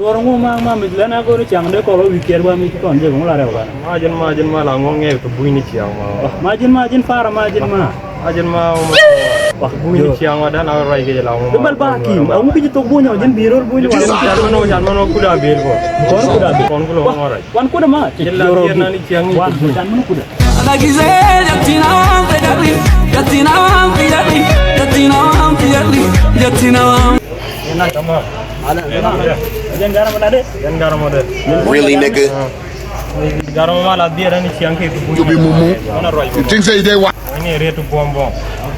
Orang ngomong mah midlan aku ni cang deh kalau wikir gua mikir kon je ngula rewa. Majin ma la ngongnya itu bui ni ciang ma. Majin fara majin mah. Majin ma wah bui ni ciang ada na rai ke la ngong. Debal baki, aku biji tok bunyo jen biror bunyo. Jan mano kuda bil ko. Kon kuda bil. Kon kulo ngorai. Wan kuda mah. Jella na ni ciang ni. Wan jan mano kuda. Lagi saya jatina Enak sama. Jan garam ada deh. Jan garam ada. Really, nigga? Garam ma la dia ni ciang ke bui. You be mumu. Mana rai. You think say they what? Ini retu bom.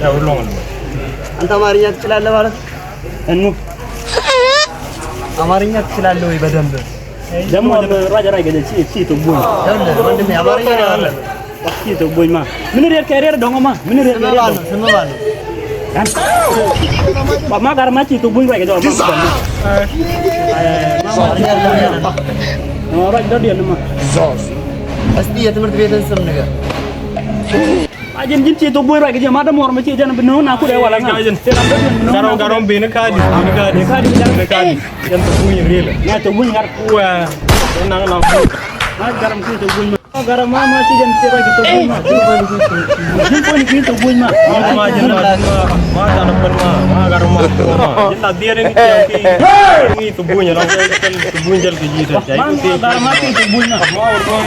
Ya ulong. አማርኛ ትችላለህ ማለት Anu አማርኛ ትችላለህ ወይ በደንብ ደግሞ raja raja jadi si tok bunyo. ወንድሜ አማርኛ ነው አለ Si tok bunyo mah. Menir carrier dong mah. Menir carrier. ስም ባል Kan? Pak ma garam ci tok bunyo raja dong. Orang itu dia nama. እስቲ የትምህርት ቤትን ስም ንገር Ajen jin ci to boy ra ge mata mor ma ci jana beno na ku de wala nga. Garam bini kadi. Kadi Jan tu bui real. na to buny ngar Wah. Nang lang. ma garam ci to buny ma garam ma ci jan ci ra ge to buny ma jin ko ni to buny ma Ma jana pen ma garam ma. Jella dia ni ciang ke. Ni tu bui lang tu bui jel ke jita. Jai ma tu garam ma ci to buny ma ma urang.